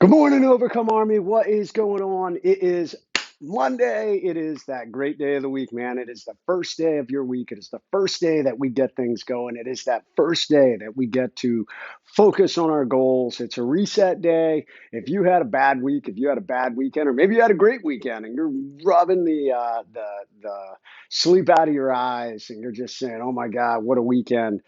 Good morning, Overcome Army. What is going on? It is Monday. It is that great day of the week, man. It is the first day of your week. It is the first day that we get things going. It is that first day that we get to focus on our goals. It's a reset day. If you had a bad week, if you had a bad weekend, or maybe you had a great weekend and you're rubbing the sleep out of your eyes and you're just saying, "Oh my God, what a weekend."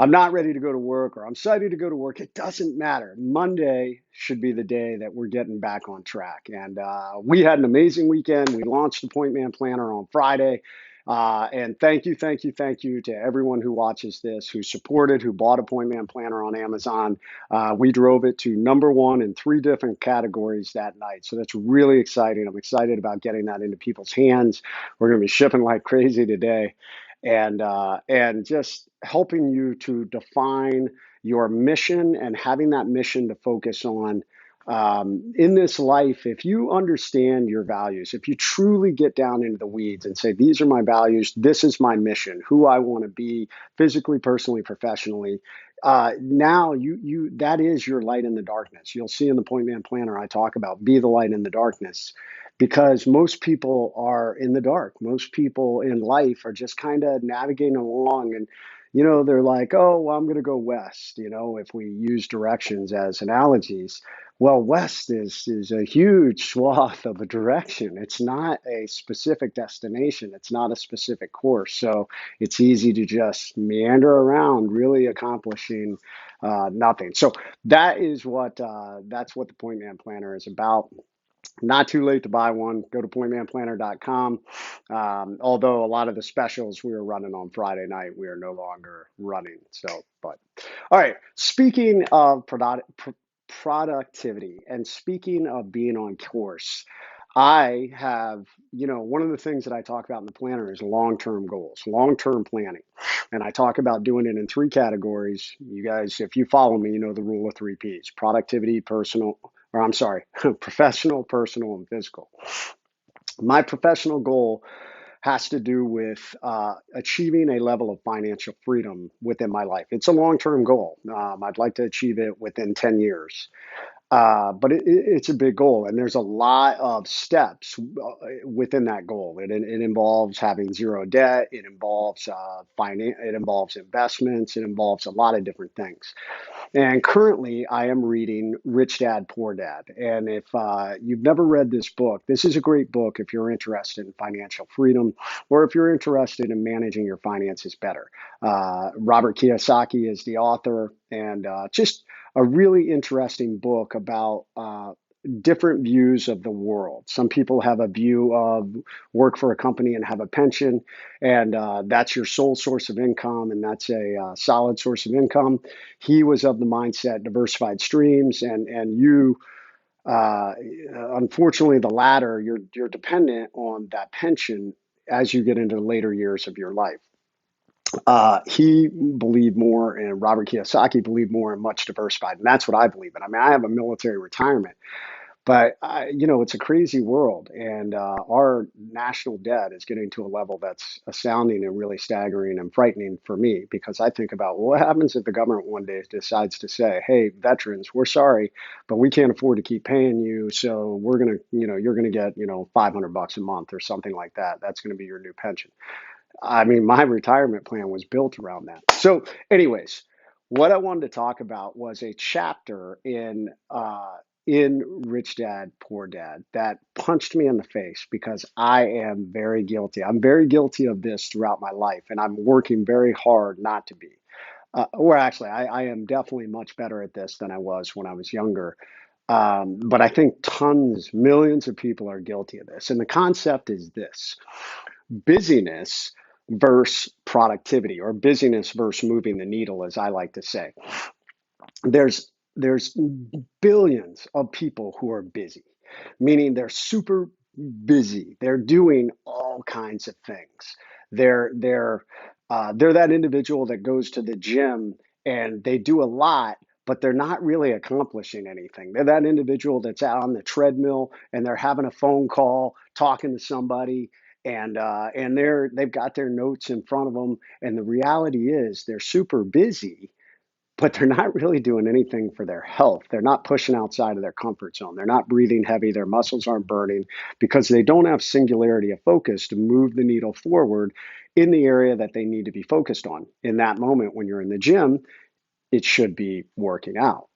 I'm not ready to go to work or I'm excited to go to work. It doesn't matter. Monday should be the day that we're getting back on track. And we had an amazing weekend. We launched the Pointman Planner on Friday. And thank you to everyone who watches this, who supported, who bought a Pointman Planner on Amazon. We drove it to number one in three different categories that night. So that's really exciting. I'm excited about getting that into people's hands. We're going to be shipping like crazy today and just helping you to define your mission and having that mission to focus on in this life. If you understand your values, if you truly get down into the weeds and say, these are my values, this is my mission, who I want to be physically, personally, professionally. Now you that is your light in the darkness. You'll see in the Point Man Planner I talk about be the light in the darkness, because most people are in the dark. Most people in life are just kind of navigating along, and they're like, oh, well, I'm going to go west. If we use directions as analogies, well, west is a huge swath of a direction. It's not a specific destination. It's not a specific course. So it's easy to just meander around, really accomplishing nothing. So that's what the Point Man Planner is about. Not too late to buy one. Go to pointmanplanner.com. Although a lot of the specials we were running on Friday night, we are no longer running. All right. Speaking of productivity and speaking of being on course, I have, one of the things that I talk about in the planner is long-term goals, long-term planning. And I talk about doing it in three categories. You guys, if you follow me, you know the rule of three P's: productivity, professional, personal, and physical. My professional goal has to do with achieving a level of financial freedom within my life. It's a long-term goal. I'd like to achieve it within 10 years. But it's a big goal, and there's a lot of steps within that goal. It involves having zero debt. It involves It involves investments. It involves a lot of different things. And currently, I am reading Rich Dad Poor Dad. And if you've never read this book, this is a great book if you're interested in financial freedom or if you're interested in managing your finances better. Robert Kiyosaki is the author, and just a really interesting book about different views of the world. Some people have a view of work for a company and have a pension, and that's your sole source of income, and that's a solid source of income. He was of the mindset diversified streams, and you. Unfortunately, the latter, you're dependent on that pension as you get into the later years of your life. He believed more, and Robert Kiyosaki believed more in much diversified, and that's what I believe in. I mean, I have a military retirement, but it's a crazy world, and our national debt is getting to a level that's astounding and really staggering and frightening for me, because I think about, well, what happens if the government one day decides to say, "Hey, veterans, we're sorry, but we can't afford to keep paying you, so we're gonna, you're gonna get, $500 a month or something like that. That's going to be your new pension." I mean, my retirement plan was built around that. So, anyways, what I wanted to talk about was a chapter in Rich Dad Poor Dad that punched me in the face, because I am very guilty. I'm very guilty of this throughout my life, and I'm working very hard not to be. Or actually, I am definitely much better at this than I was when I was younger. But I think tons, millions of people are guilty of this. And the concept is this: busyness versus productivity, or busyness versus moving the needle, as I like to say. There's billions of people who are busy, meaning they're super busy. They're doing all kinds of things. They're that individual that goes to the gym and they do a lot, but they're not really accomplishing anything. They're that individual that's out on the treadmill and they're having a phone call, talking to somebody, and they've got their notes in front of them. And the reality is they're super busy, but they're not really doing anything for their health. They're not pushing outside of their comfort zone. They're not breathing heavy. Their muscles aren't burning because they don't have singularity of focus to move the needle forward in the area that they need to be focused on. In that moment, when you're in the gym, it should be working out.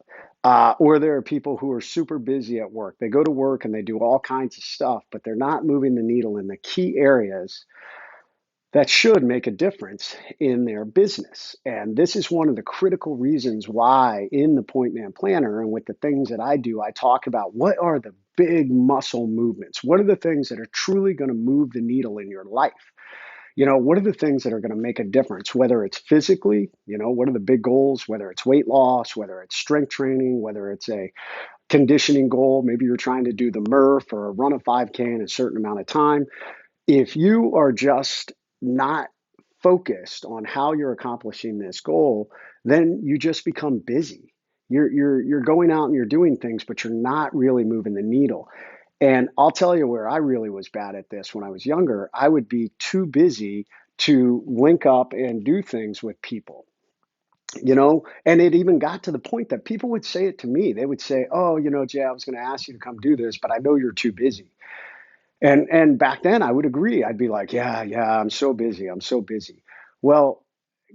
Or there are people who are super busy at work. They go to work and they do all kinds of stuff, but they're not moving the needle in the key areas that should make a difference in their business. And this is one of the critical reasons why in the Pointman Planner and with the things that I do, I talk about what are the big muscle movements? What are the things that are truly going to move the needle in your life? What are the things that are going to make a difference, whether it's physically, what are the big goals, whether it's weight loss, whether it's strength training, whether it's a conditioning goal, maybe you're trying to do the Murph or run a 5K in a certain amount of time. If you are just not focused on how you're accomplishing this goal, then you just become busy. You're going out and you're doing things, but you're not really moving the needle. And I'll tell you where I really was bad at this when I was younger. I would be too busy to link up and do things with people. And it even got to the point that people would say it to me. They would say, "Oh, Jay, I was going to ask you to come do this, but I know you're too busy." And back then I would agree. I'd be like, "Yeah, yeah, I'm so busy. I'm so busy." Well,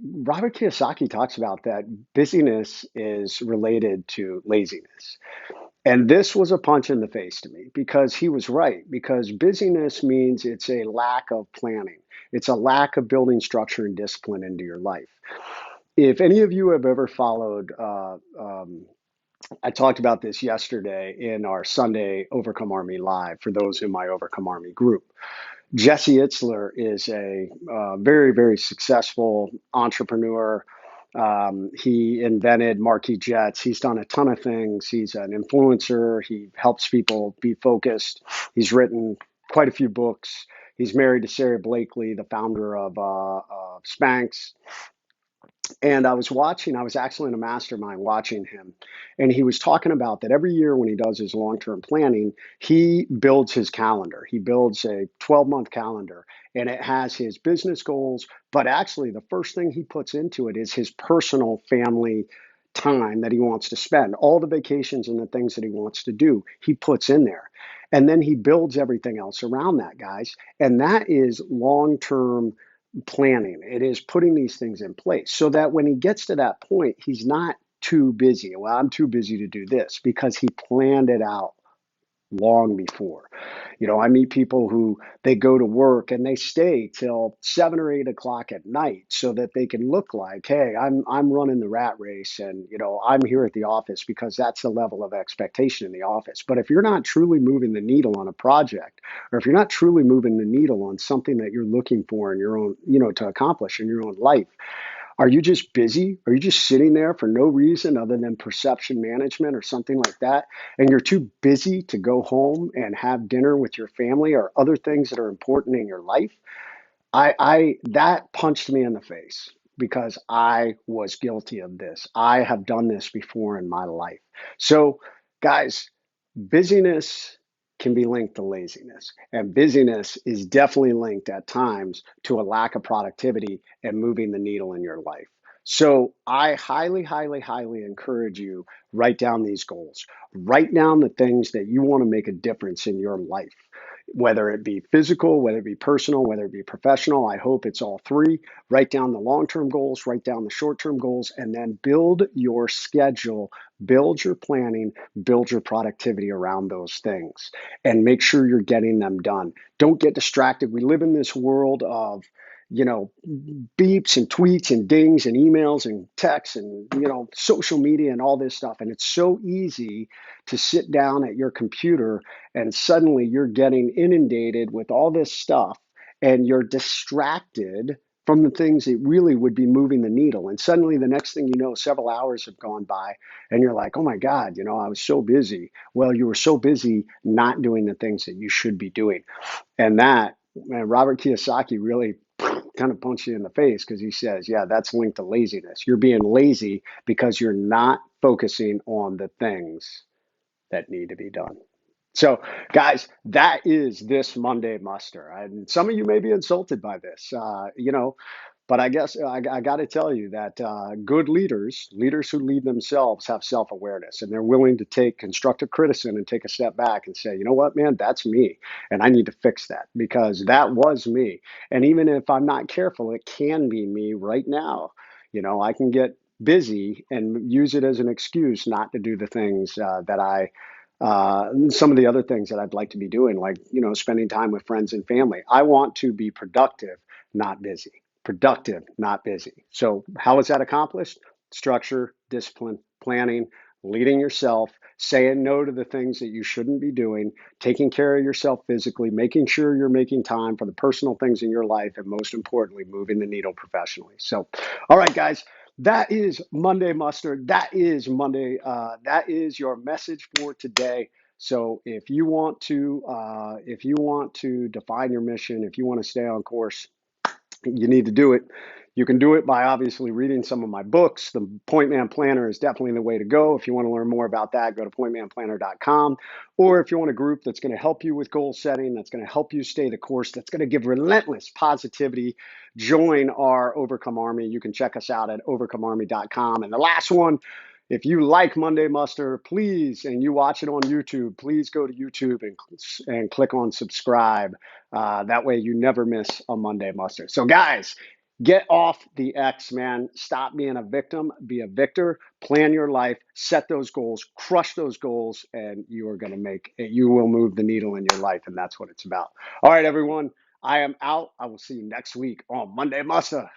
Robert Kiyosaki talks about that busyness is related to laziness. And this was a punch in the face to me because he was right. Because busyness means it's a lack of planning, it's a lack of building structure and discipline into your life. If any of you have ever followed, I talked about this yesterday in our Sunday Overcome Army Live for those in my Overcome Army group. Jesse Itzler is a very, very successful entrepreneur. He invented marquee jets. He's done a ton of things. He's an influencer. He helps people be focused. He's written quite a few books. He's married to Sarah Blakely, the founder of Spanx. And I was actually in a mastermind watching him. And he was talking about that every year when he does his long term planning, he builds his calendar. He builds a 12-month calendar and it has his business goals. But actually, the first thing he puts into it is his personal family time that he wants to spend. All the vacations and the things that he wants to do, he puts in there. And then he builds everything else around that, guys. And that is long term planning. It is putting these things in place so that when he gets to that point, he's not too busy. Well, I'm too busy to do this because he planned it out long before. I meet people who they go to work and they stay till 7 or 8 o'clock at night so that they can look like, hey, I'm running the rat race and I'm here at the office because that's the level of expectation in the office. But if you're not truly moving the needle on a project, or if you're not truly moving the needle on something that you're looking for in your own, to accomplish in your own life, are you just busy? Are you just sitting there for no reason other than perception management or something like that? And you're too busy to go home and have dinner with your family or other things that are important in your life? I that punched me in the face because I was guilty of this. I have done this before in my life. So, guys, busyness can be linked to laziness, and busyness is definitely linked at times to a lack of productivity and moving the needle in your life. So I highly, highly, highly encourage you, write down these goals. Write down the things that you want to make a difference in your life, whether it be physical, whether it be personal, whether it be professional. I hope it's all three. Write down the long-term goals, write down the short-term goals, and then build your schedule, build your planning, build your productivity around those things, and make sure you're getting them done. Don't get distracted. We live in this world of, you know, beeps and tweets and dings and emails and texts and, social media and all this stuff. And it's so easy to sit down at your computer and suddenly you're getting inundated with all this stuff and you're distracted from the things that really would be moving the needle. And suddenly the next thing you know, several hours have gone by and you're like, oh my God, I was so busy. Well, you were so busy not doing the things that you should be doing. And that, man, Robert Kiyosaki really kind of punched you in the face because he says, yeah, that's linked to laziness. You're being lazy because you're not focusing on the things that need to be done. So, guys, that is this Monday muster. And some of you may be insulted by this. But I guess I got to tell you that good leaders, leaders who lead themselves, have self awareness, and they're willing to take constructive criticism and take a step back and say, you know what, man, that's me. And I need to fix that because that was me. And even if I'm not careful, it can be me right now. I can get busy and use it as an excuse not to do the things that some of the other things that I'd like to be doing, like, spending time with friends and family. I want to be productive, not busy. Productive, not busy. So, how is that accomplished? Structure, discipline, planning, leading yourself, saying no to the things that you shouldn't be doing, taking care of yourself physically, making sure you're making time for the personal things in your life, and most importantly, moving the needle professionally. So, all right, guys, that is Monday Mustard. That is Monday. That is your message for today. So if you want to define your mission, if you want to stay on course, you need to do it. You can do it by obviously reading some of my books. The Pointman Planner is definitely the way to go. If you want to learn more about that, go to pointmanplanner.com. Or if you want a group that's going to help you with goal setting, that's going to help you stay the course, that's going to give relentless positivity, join our Overcome Army. You can check us out at overcomearmy.com. And the last one, if you like Monday Muster, please, and you watch it on YouTube, please go to YouTube and click on subscribe. That way you never miss a Monday Muster. So guys, get off the X, man. Stop being a victim. Be a victor. Plan your life. Set those goals. Crush those goals, and you will move the needle in your life, and that's what it's about. All right, everyone. I am out. I will see you next week on Monday Muster.